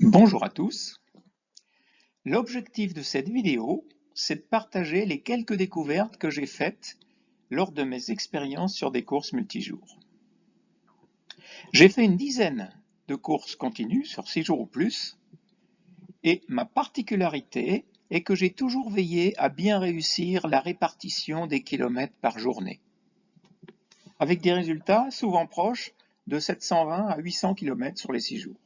Bonjour à tous. L'objectif de cette vidéo, c'est de partager les quelques découvertes que j'ai faites lors de mes expériences sur des courses multijours. J'ai fait une dizaine de courses continues sur 6 jours ou plus, et ma particularité est que j'ai toujours veillé à bien réussir la répartition des kilomètres par journée, avec des résultats souvent proches de 720 à 800 km sur les 6 jours.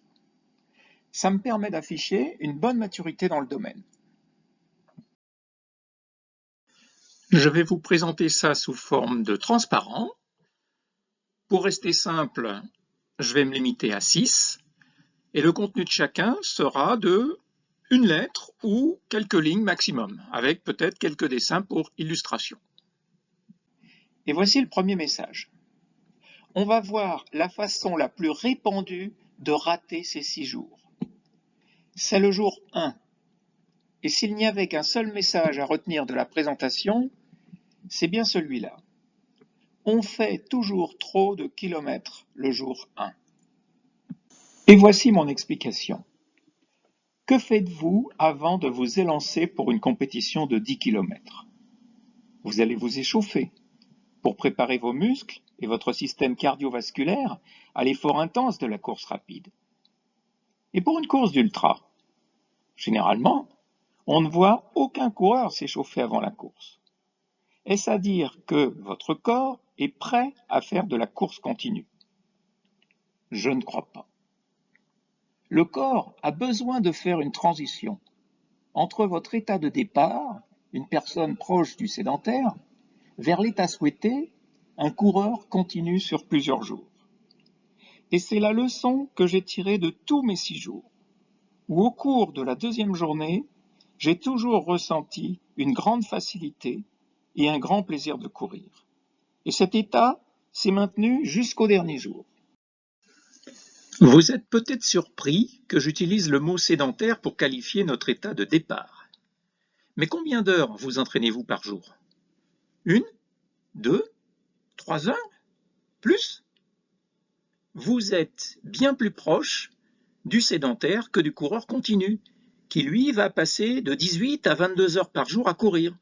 Ça me permet d'afficher une bonne maturité dans le domaine. Je vais vous présenter ça sous forme de transparent. Pour rester simple, je vais me limiter à 6 et le contenu de chacun sera de une lettre ou quelques lignes maximum, avec peut-être quelques dessins pour illustration. Et voici le premier message. On va voir la façon la plus répandue de rater ces 6 jours. C'est le jour 1. Et s'il n'y avait qu'un seul message à retenir de la présentation, c'est bien celui-là. On fait toujours trop de kilomètres le jour 1. Et voici mon explication. Que faites-vous avant de vous élancer pour une compétition de 10 km? Vous allez vous échauffer pour préparer vos muscles et votre système cardiovasculaire à l'effort intense de la course rapide. Et pour une course d'ultra, généralement, on ne voit aucun coureur s'échauffer avant la course. Est-ce à dire que votre corps est prêt à faire de la course continue? Je ne crois pas. Le corps a besoin de faire une transition entre votre état de départ, une personne proche du sédentaire, vers l'état souhaité, un coureur continu sur plusieurs jours. Et c'est la leçon que j'ai tirée de tous mes 6 jours, où au cours de la deuxième journée, j'ai toujours ressenti une grande facilité et un grand plaisir de courir. Et cet état s'est maintenu jusqu'au dernier jour. Vous êtes peut-être surpris que j'utilise le mot sédentaire pour qualifier notre état de départ. Mais combien d'heures vous entraînez-vous par jour? 1, 2, 3 heures? Plus? Vous êtes bien plus proche du sédentaire que du coureur continu, qui lui va passer de 18 à 22 heures par jour à courir.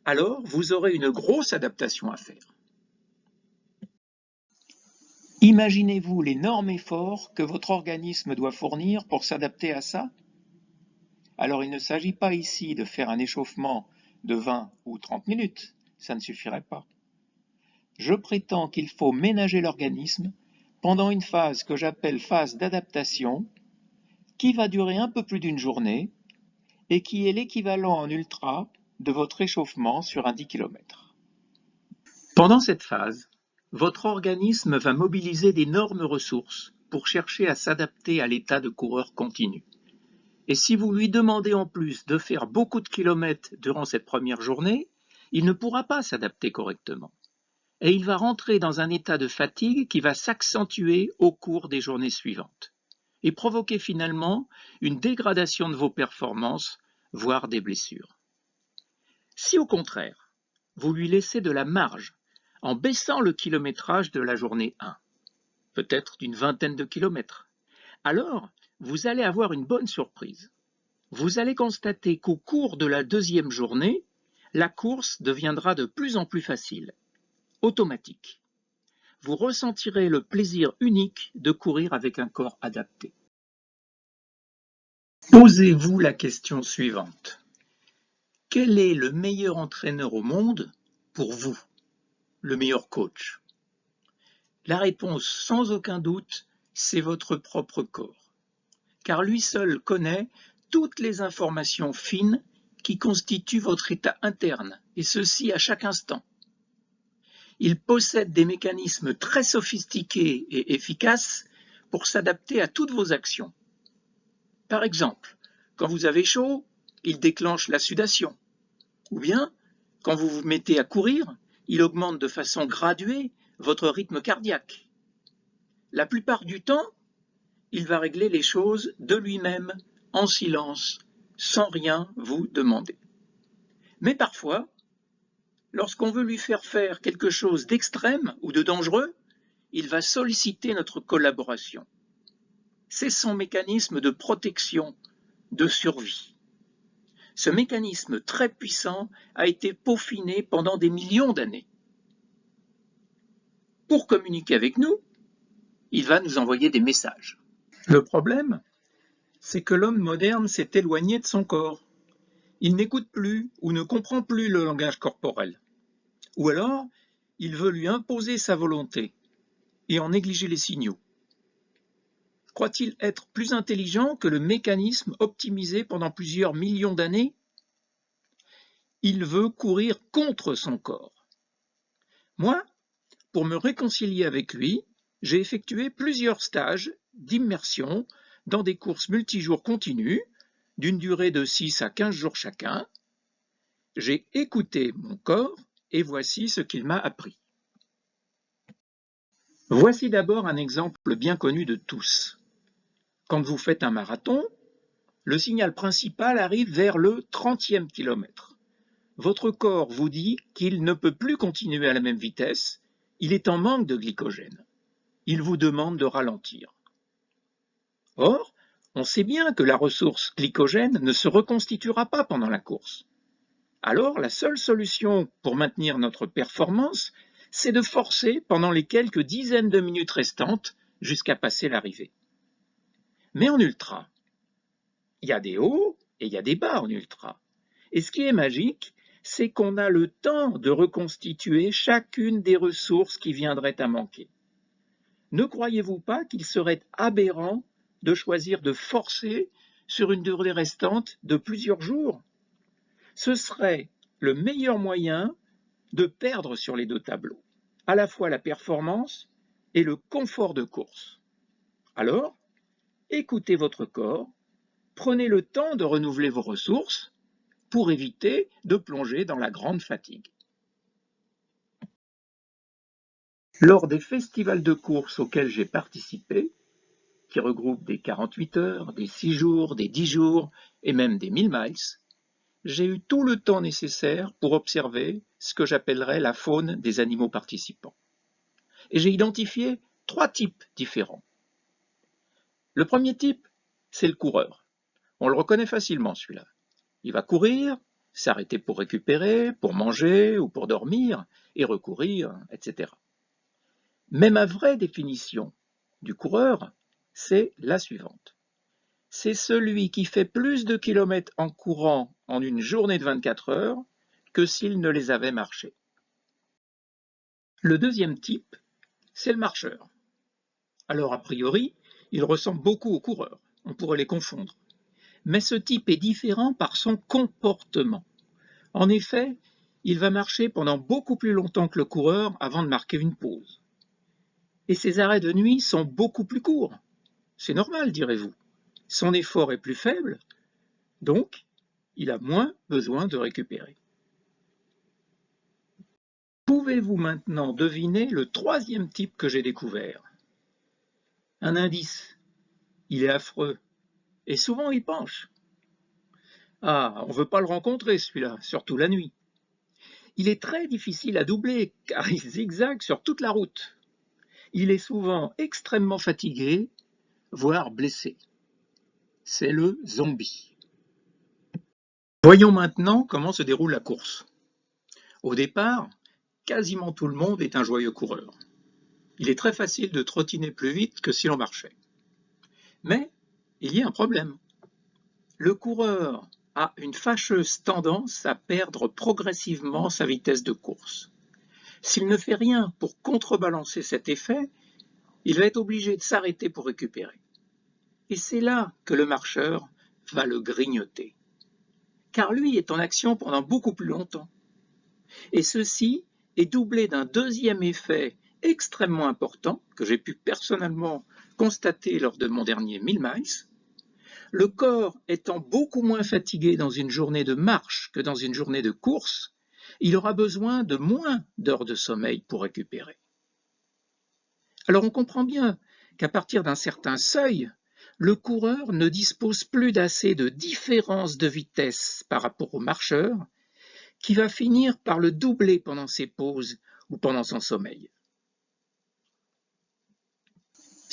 Alors, vous aurez une grosse adaptation à faire. Imaginez-vous l'énorme effort que votre organisme doit fournir pour s'adapter à ça? Alors, il ne s'agit pas ici de faire un échauffement de 20 ou 30 minutes, ça ne suffirait pas. Je prétends qu'il faut ménager l'organisme pendant une phase que j'appelle phase d'adaptation, qui va durer un peu plus d'une journée et qui est l'équivalent en ultra de votre échauffement sur un 10 km. Pendant cette phase, votre organisme va mobiliser d'énormes ressources pour chercher à s'adapter à l'état de coureur continu. Et si vous lui demandez en plus de faire beaucoup de kilomètres durant cette première journée, il ne pourra pas s'adapter correctement. Et il va rentrer dans un état de fatigue qui va s'accentuer au cours des journées suivantes et provoquer finalement une dégradation de vos performances, voire des blessures. Si au contraire, vous lui laissez de la marge en baissant le kilométrage de la journée 1, peut-être d'une vingtaine de kilomètres, alors vous allez avoir une bonne surprise. Vous allez constater qu'au cours de la deuxième journée, la course deviendra de plus en plus facile, automatique. Vous ressentirez le plaisir unique de courir avec un corps adapté. Posez-vous la question suivante. Quel est le meilleur entraîneur au monde pour vous, le meilleur coach? La réponse, sans aucun doute, c'est votre propre corps, car lui seul connaît toutes les informations fines qui constituent votre état interne, et ceci à chaque instant. Il possède des mécanismes très sophistiqués et efficaces pour s'adapter à toutes vos actions. Par exemple, quand vous avez chaud, il déclenche la sudation. Ou bien, quand vous vous mettez à courir, il augmente de façon graduée votre rythme cardiaque. La plupart du temps, il va régler les choses de lui-même, en silence, sans rien vous demander. Mais parfois, lorsqu'on veut lui faire faire quelque chose d'extrême ou de dangereux, il va solliciter notre collaboration. c'est son mécanisme de protection, de survie. Ce mécanisme très puissant a été peaufiné pendant des millions d'années. Pour communiquer avec nous, il va nous envoyer des messages. Le problème, c'est que l'homme moderne s'est éloigné de son corps. Il n'écoute plus ou ne comprend plus le langage corporel. Ou alors, il veut lui imposer sa volonté et en négliger les signaux. Croit-il être plus intelligent que le mécanisme optimisé pendant plusieurs millions d'années? Il veut courir contre son corps. Moi, pour me réconcilier avec lui, j'ai effectué plusieurs stages d'immersion dans des courses multijours continues, d'une durée de 6 à 15 jours chacun. J'ai écouté mon corps et voici ce qu'il m'a appris. Voici d'abord un exemple bien connu de tous. Quand vous faites un marathon, le signal principal arrive vers le 30e kilomètre. Votre corps vous dit qu'il ne peut plus continuer à la même vitesse, il est en manque de glycogène. Il vous demande de ralentir. Or, on sait bien que la ressource glycogène ne se reconstituera pas pendant la course. Alors, la seule solution pour maintenir notre performance, c'est de forcer pendant les quelques dizaines de minutes restantes jusqu'à passer l'arrivée. Mais en ultra, il y a des hauts et il y a des bas en ultra. Et ce qui est magique, c'est qu'on a le temps de reconstituer chacune des ressources qui viendraient à manquer. Ne croyez-vous pas qu'il serait aberrant de choisir de forcer sur une durée restante de plusieurs jours? Ce serait le meilleur moyen de perdre sur les deux tableaux, à la fois la performance et le confort de course. Alors, écoutez votre corps, prenez le temps de renouveler vos ressources pour éviter de plonger dans la grande fatigue. Lors des festivals de course auxquels j'ai participé, qui regroupent des 48 heures, des 6 jours, des 10 jours et même des 1000 miles, j'ai eu tout le temps nécessaire pour observer ce que j'appellerais la faune des animaux participants. Et j'ai identifié 3 types différents. Le premier type, c'est le coureur. On le reconnaît facilement celui-là. Il va courir, s'arrêter pour récupérer, pour manger ou pour dormir, et recourir, etc. Mais ma vraie définition du coureur, c'est la suivante. C'est celui qui fait plus de kilomètres en courant en une journée de 24 heures que s'il ne les avait marchés. Le deuxième type, c'est le marcheur. Alors a priori, il ressemble beaucoup au coureur, on pourrait les confondre. Mais ce type est différent par son comportement. En effet, il va marcher pendant beaucoup plus longtemps que le coureur avant de marquer une pause. Et ses arrêts de nuit sont beaucoup plus courts. C'est normal, direz-vous. Son effort est plus faible, donc il a moins besoin de récupérer. Pouvez-vous maintenant deviner le troisième type que j'ai découvert? Un indice. Il est affreux. Et souvent il penche. Ah, on ne veut pas le rencontrer celui-là, surtout la nuit. Il est très difficile à doubler car il zigzague sur toute la route. Il est souvent extrêmement fatigué, voire blessé. C'est le zombie. Voyons maintenant comment se déroule la course. Au départ, quasiment tout le monde est un joyeux coureur. Il est très facile de trottiner plus vite que si l'on marchait. Mais il y a un problème. Le coureur a une fâcheuse tendance à perdre progressivement sa vitesse de course. S'il ne fait rien pour contrebalancer cet effet, il va être obligé de s'arrêter pour récupérer. Et c'est là que le marcheur va le grignoter. Car lui est en action pendant beaucoup plus longtemps. Et ceci est doublé d'un deuxième effet extrêmement important que j'ai pu personnellement constater lors de mon dernier 1000 miles. Le corps étant beaucoup moins fatigué dans une journée de marche que dans une journée de course, il aura besoin de moins d'heures de sommeil pour récupérer. Alors on comprend bien qu'à partir d'un certain seuil, le coureur ne dispose plus d'assez de différence de vitesse par rapport au marcheur, qui va finir par le doubler pendant ses pauses ou pendant son sommeil.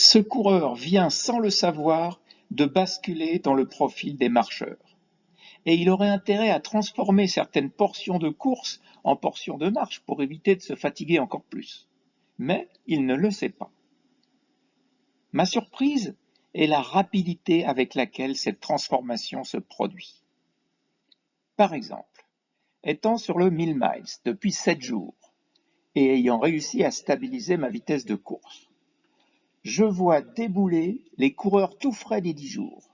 Ce coureur vient sans le savoir de basculer dans le profil des marcheurs. Et il aurait intérêt à transformer certaines portions de course en portions de marche pour éviter de se fatiguer encore plus. Mais il ne le sait pas. Ma surprise est la rapidité avec laquelle cette transformation se produit. Par exemple, étant sur le 1000 miles depuis 7 jours et ayant réussi à stabiliser ma vitesse de course, je vois débouler les coureurs tout frais des 10 jours.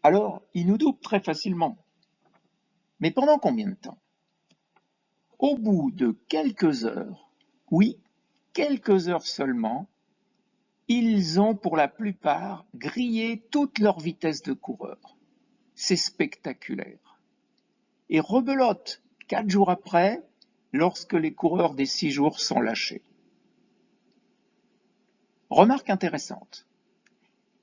Alors, ils nous doublent très facilement. Mais pendant combien de temps? Au bout de quelques heures, oui, quelques heures seulement, ils ont pour la plupart grillé toute leur vitesse de coureur. C'est spectaculaire. Et rebelote 4 jours après, lorsque les coureurs des 6 jours sont lâchés. Remarque intéressante.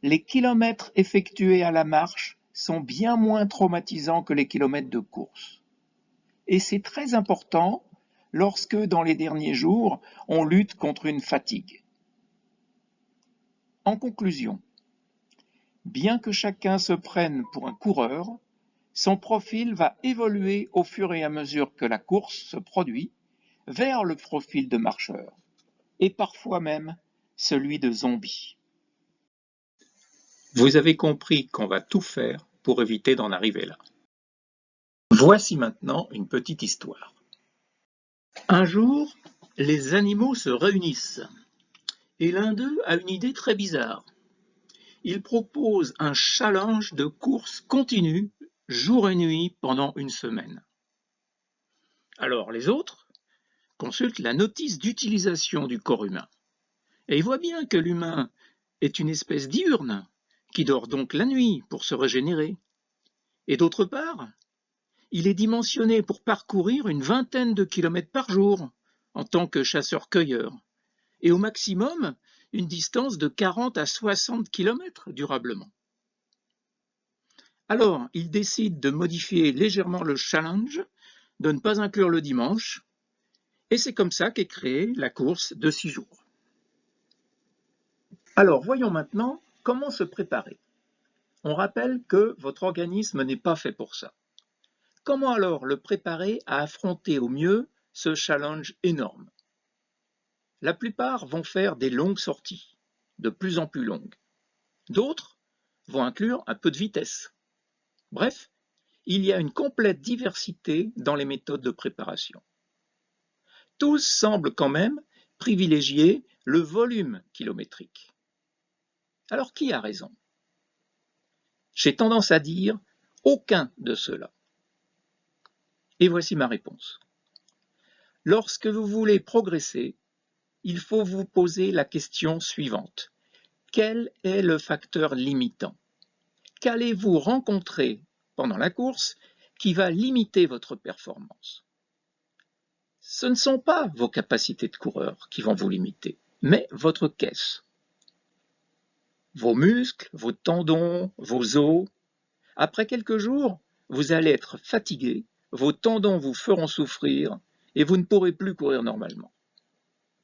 Les kilomètres effectués à la marche sont bien moins traumatisants que les kilomètres de course. Et c'est très important lorsque, dans les derniers jours, on lutte contre une fatigue. En conclusion, bien que chacun se prenne pour un coureur, son profil va évoluer au fur et à mesure que la course se produit vers le profil de marcheur, et parfois même celui de zombie. Vous avez compris qu'on va tout faire pour éviter d'en arriver là. Voici maintenant une petite histoire. Un jour, les animaux se réunissent, et l'un d'eux a une idée très bizarre. Il propose un challenge de course continue, jour et nuit, pendant une semaine. Alors les autres consultent la notice d'utilisation du corps humain, et ils voient bien que l'humain est une espèce diurne, qui dort donc la nuit pour se régénérer. Et d'autre part, il est dimensionné pour parcourir une vingtaine de kilomètres par jour en tant que chasseur-cueilleur, et au maximum une distance de 40 à 60 kilomètres durablement. Alors, il décide de modifier légèrement le challenge, de ne pas inclure le dimanche, et c'est comme ça qu'est créée la course de 6 jours. Alors, voyons maintenant comment se préparer. On rappelle que votre organisme n'est pas fait pour ça. Comment alors le préparer à affronter au mieux ce challenge énorme? La plupart vont faire des longues sorties, de plus en plus longues. D'autres vont inclure un peu de vitesse. Bref, il y a une complète diversité dans les méthodes de préparation. Tous semblent quand même privilégier le volume kilométrique. Alors qui a raison? J'ai tendance à dire aucun de ceux-là. Et voici ma réponse. Lorsque vous voulez progresser, il faut vous poser la question suivante. Quel est le facteur limitant? Qu'allez-vous rencontrer pendant la course qui va limiter votre performance? Ce ne sont pas vos capacités de coureur qui vont vous limiter, mais votre caisse. Vos muscles, vos tendons, vos os. Après quelques jours, vous allez être fatigué, vos tendons vous feront souffrir et vous ne pourrez plus courir normalement.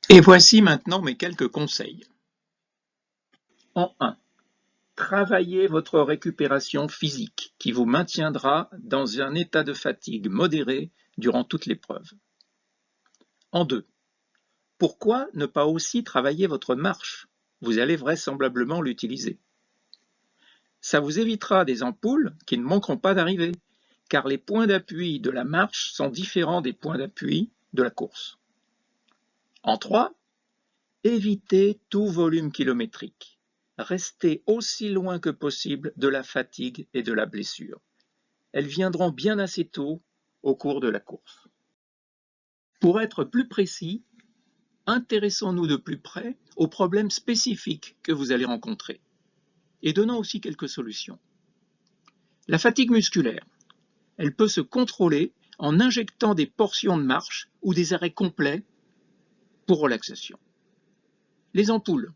Et voici maintenant mes quelques conseils. En 1. Travaillez votre récupération physique qui vous maintiendra dans un état de fatigue modéré durant toute l'épreuve. En 2. Pourquoi ne pas aussi travailler votre marche? Vous allez vraisemblablement l'utiliser. Ça vous évitera des ampoules qui ne manqueront pas d'arriver, car les points d'appui de la marche sont différents des points d'appui de la course. En 3. Évitez tout volume kilométrique. Restez aussi loin que possible de la fatigue et de la blessure. Elles viendront bien assez tôt au cours de la course. Pour être plus précis, intéressons-nous de plus près aux problèmes spécifiques que vous allez rencontrer et donnons aussi quelques solutions. La fatigue musculaire, elle peut se contrôler en injectant des portions de marche ou des arrêts complets pour relaxation. Les ampoules.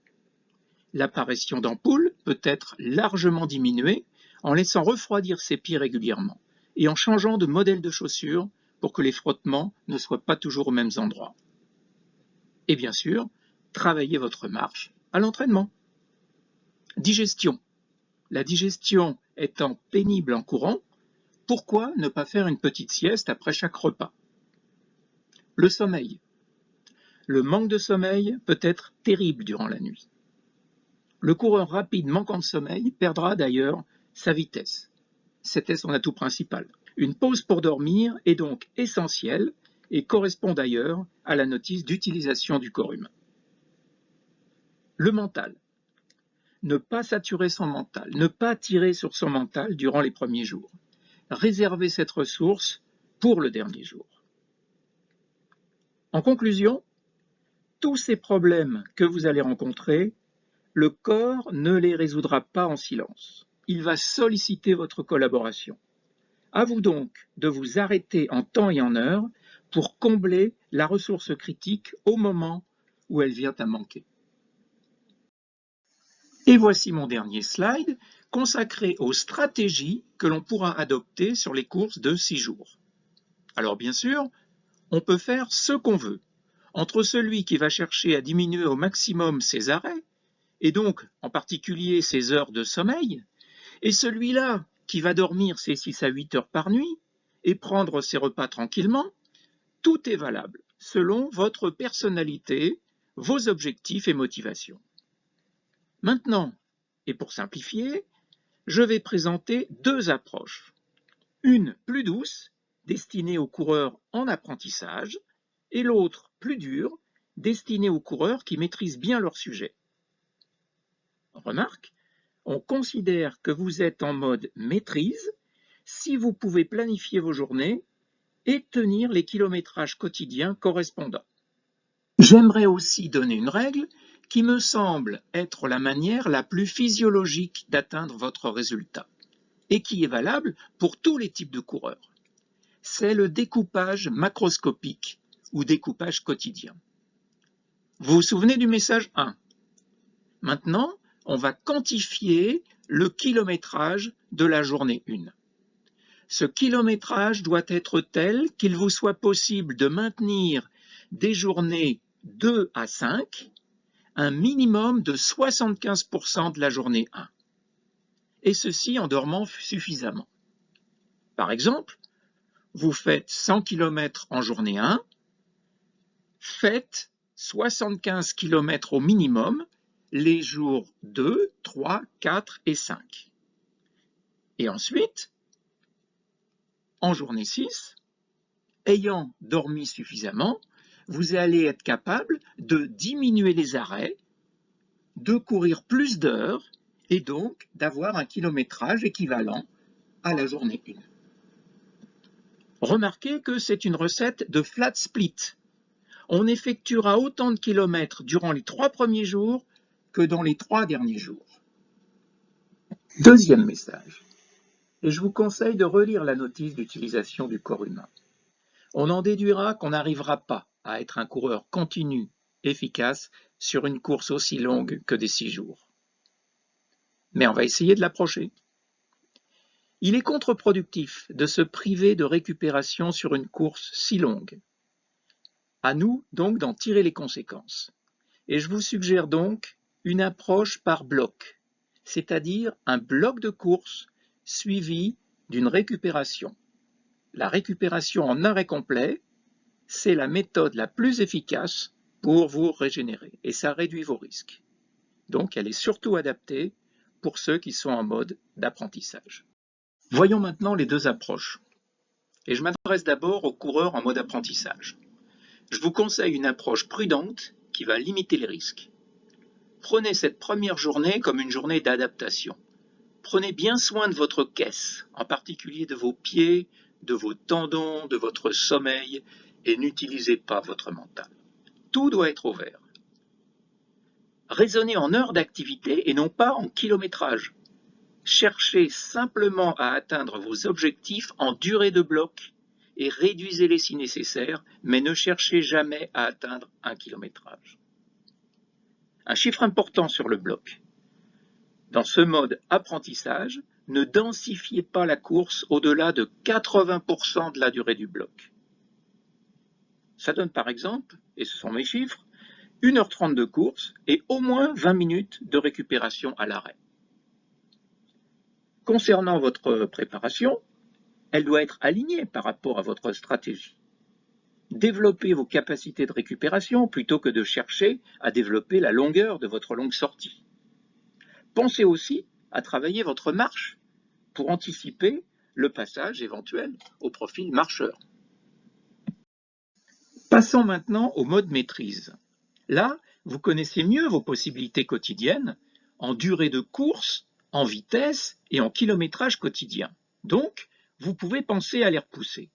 L'apparition d'ampoules peut être largement diminuée en laissant refroidir ses pieds régulièrement et en changeant de modèle de chaussures pour que les frottements ne soient pas toujours aux mêmes endroits. Et bien sûr, travaillez votre marche à l'entraînement. Digestion. La digestion étant pénible en courant, pourquoi ne pas faire une petite sieste après chaque repas? Le sommeil. Le manque de sommeil peut être terrible durant la nuit. Le coureur rapide manquant de sommeil perdra d'ailleurs sa vitesse. C'était son atout principal. Une pause pour dormir est donc essentielle et correspond d'ailleurs à la notice d'utilisation du corps humain. Le mental. Ne pas saturer son mental, ne pas tirer sur son mental durant les premiers jours. Réserver cette ressource pour le dernier jour. En conclusion, tous ces problèmes que vous allez rencontrer, le corps ne les résoudra pas en silence. Il va solliciter votre collaboration. À vous donc de vous arrêter en temps et en heure pour combler la ressource critique au moment où elle vient à manquer. Et voici mon dernier slide consacré aux stratégies que l'on pourra adopter sur les courses de 6 jours. Alors bien sûr, on peut faire ce qu'on veut. Entre celui qui va chercher à diminuer au maximum ses arrêts, et donc en particulier ses heures de sommeil, et celui-là qui va dormir ses 6 à 8 heures par nuit et prendre ses repas tranquillement, tout est valable selon votre personnalité, vos objectifs et motivations. Maintenant, et pour simplifier, je vais présenter deux approches. Une plus douce, destinée aux coureurs en apprentissage, et l'autre plus dure, destinée aux coureurs qui maîtrisent bien leur sujet. Remarque, on considère que vous êtes en mode maîtrise si vous pouvez planifier vos journées et tenir les kilométrages quotidiens correspondants. J'aimerais aussi donner une règle qui me semble être la manière la plus physiologique d'atteindre votre résultat et qui est valable pour tous les types de coureurs. C'est le découpage macroscopique ou découpage quotidien. Vous vous souvenez du message 1? Maintenant, on va quantifier le kilométrage de la journée 1. Ce kilométrage doit être tel qu'il vous soit possible de maintenir des journées 2 à 5, un minimum de 75% de la journée 1. Et ceci en dormant suffisamment. Par exemple, vous faites 100 km en journée 1, faites 75 km au minimum les jours 2, 3, 4 et 5. Et ensuite, en journée 6, ayant dormi suffisamment, vous allez être capable de diminuer les arrêts, de courir plus d'heures et donc d'avoir un kilométrage équivalent à la journée 1. Remarquez que c'est une recette de flat split. On effectuera autant de kilomètres durant les 3 premiers jours que dans les 3 derniers jours. Deuxième message, et je vous conseille de relire la notice d'utilisation du corps humain. On en déduira qu'on n'arrivera pas à être un coureur continu, efficace, sur une course aussi longue que des 6 jours. Mais on va essayer de l'approcher. Il est contre-productif de se priver de récupération sur une course si longue. À nous donc d'en tirer les conséquences. Et je vous suggère donc une approche par bloc, c'est-à-dire un bloc de course suivi d'une récupération. La récupération en arrêt complet, c'est la méthode la plus efficace pour vous régénérer et ça réduit vos risques. Donc elle est surtout adaptée pour ceux qui sont en mode d'apprentissage. Voyons maintenant les deux approches. Et je m'adresse d'abord aux coureurs en mode apprentissage. Je vous conseille une approche prudente qui va limiter les risques. Prenez cette première journée comme une journée d'adaptation. Prenez bien soin de votre caisse, en particulier de vos pieds, de vos tendons, de votre sommeil, et n'utilisez pas votre mental. Tout doit être au vert. Raisonnez en heures d'activité et non pas en kilométrage. Cherchez simplement à atteindre vos objectifs en durée de bloc et réduisez-les si nécessaire, mais ne cherchez jamais à atteindre un kilométrage. Un chiffre important sur le bloc. Dans ce mode apprentissage, ne densifiez pas la course au-delà de 80% de la durée du bloc. Ça donne par exemple, et ce sont mes chiffres, 1h30 de course et au moins 20 minutes de récupération à l'arrêt. Concernant votre préparation, elle doit être alignée par rapport à votre stratégie. Développez vos capacités de récupération plutôt que de chercher à développer la longueur de votre longue sortie. Pensez aussi à travailler votre marche pour anticiper le passage éventuel au profil marcheur. Passons maintenant au mode maîtrise. Là, vous connaissez mieux vos possibilités quotidiennes en durée de course, en vitesse et en kilométrage quotidien. Donc, vous pouvez penser à les repousser.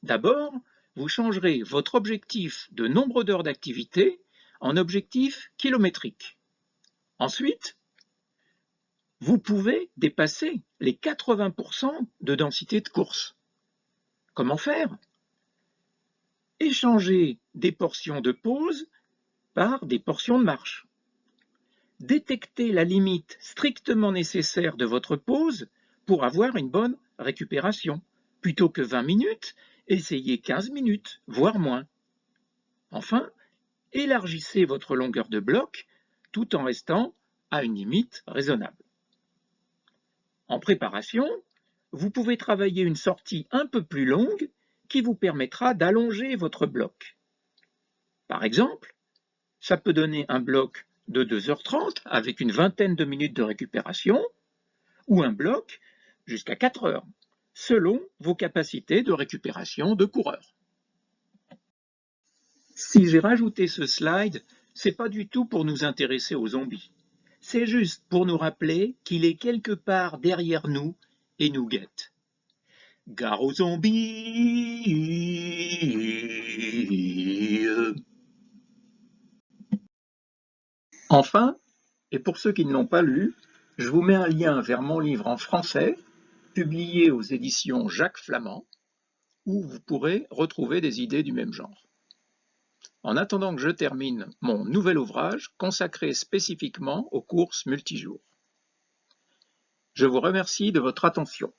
D'abord, vous changerez votre objectif de nombre d'heures d'activité en objectif kilométrique. Ensuite, vous pouvez dépasser les 80% de densité de course. Comment faire? Échanger des portions de pause par des portions de marche. Détectez la limite strictement nécessaire de votre pause pour avoir une bonne récupération. Plutôt que 20 minutes, essayez 15 minutes, voire moins. Enfin, élargissez votre longueur de bloc tout en restant à une limite raisonnable. En préparation, vous pouvez travailler une sortie un peu plus longue qui vous permettra d'allonger votre bloc. Par exemple, ça peut donner un bloc de 2h30 avec une vingtaine de minutes de récupération ou un bloc jusqu'à 4 heures, selon vos capacités de récupération de coureur. Si j'ai rajouté ce slide, c'est pas du tout pour nous intéresser aux zombies. C'est juste pour nous rappeler qu'il est quelque part derrière nous et nous guette. Gare aux zombies! Enfin, et pour ceux qui ne l'ont pas lu, je vous mets un lien vers mon livre en français, publié aux éditions Jacques Flamand, où vous pourrez retrouver des idées du même genre. En attendant que je termine mon nouvel ouvrage consacré spécifiquement aux courses multijours. Je vous remercie de votre attention.